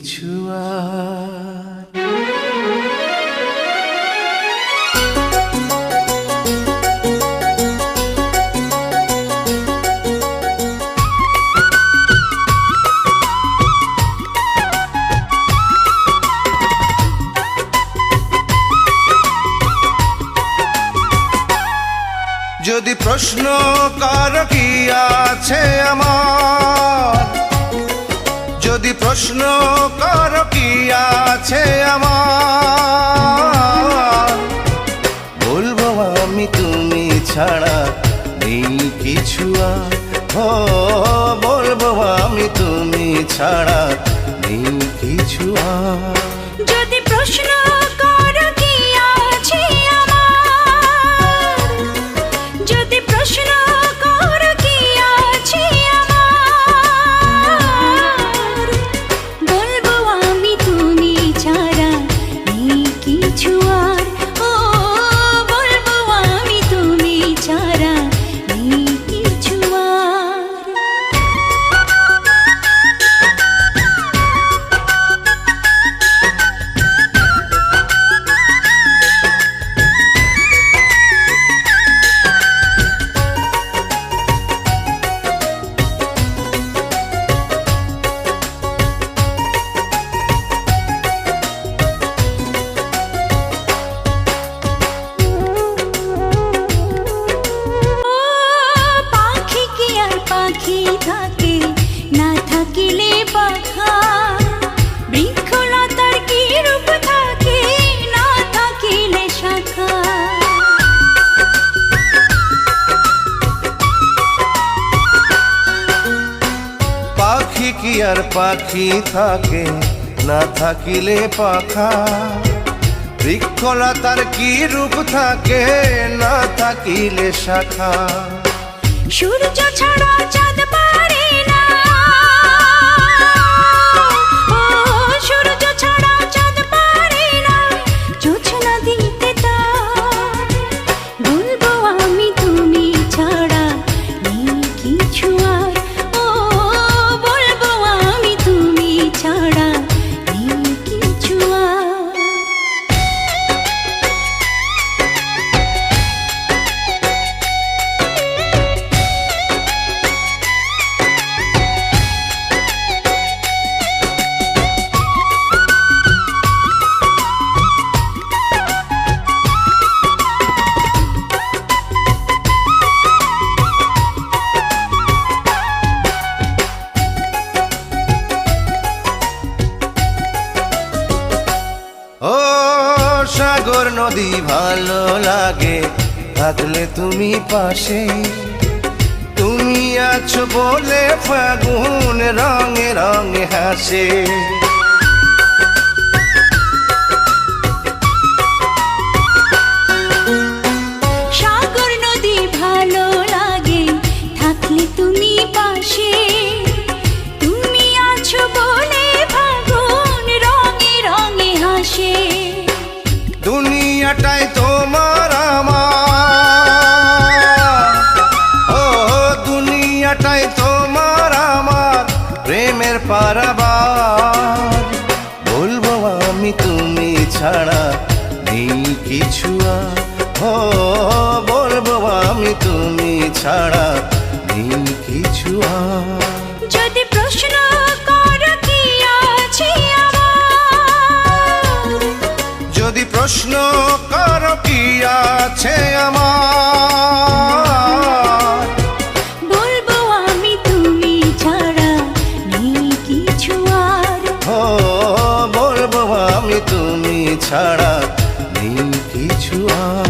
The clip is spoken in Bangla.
কিছু আর। যদি প্রশ্ন কর কি আছে আমার, যদি প্রশ্ন কর কি আছে আমার, বলবো আমি তুমি ছাড়া নেই কিছু আর। ও বলবো আমি তুমি ছাড়া নেই কিছু আর। যদি প্রশ্ন কর কি আছে আমার, যদি প্রশ্ন কর কি আছে আমার, বলবো আমি তুমি ছাড়া নেই কিছু আর। ও বলবো আমি তুমি ছাড়া নেই কিছু আর। পাখি থাকে না থাকিলে পাখা, বৃক্ষলতার কি রূপ থাকে না থাকিলে শাখা। পাখি কি আর পাখি থাকে না থাকিলে পাখা, বৃক্ষলতার কি রূপ থাকে না থাকিলে শাখা। সূর্য ছাড়া চাঁদ পারে না, ও সূর্য ছাড়া চাঁদ পারে না, জোছনা দিতে তার। বলবো আমি তুমি ছাড়া নেই কিছু আর। ও বলবো আমি তুমি ছাড়া নেই কিছু আর। ও সাগর নদী ভালো লাগে থাকলে তুমি পাশে, তুমি আছো বলে ফাগুন রঙে রঙে হাসে। সাগর নদী ভালো লাগে থাকলে তুমি পাশে, তুমি আছো বলে ফাগুন রঙে রঙে হাসে। দুনিয়াটাই তোমার আমার, ও দুনিয়াটাই তোমার আমার প্রেমের পারাবার। বলবো আমি তুমি ছাড়া নেই কিছু আর। ও বলবো আমি তুমি ছাড়া নেই কিছু আর। যদি প্রশ্ন কর কি আছে আমার, যদি প্রশ্ন কর কি আছে আমার, বলবো আমি তুমি ছাড়া নেই কিছু আর। ও বলবো আমি তুমি ছাড়া নেই কিছু আর।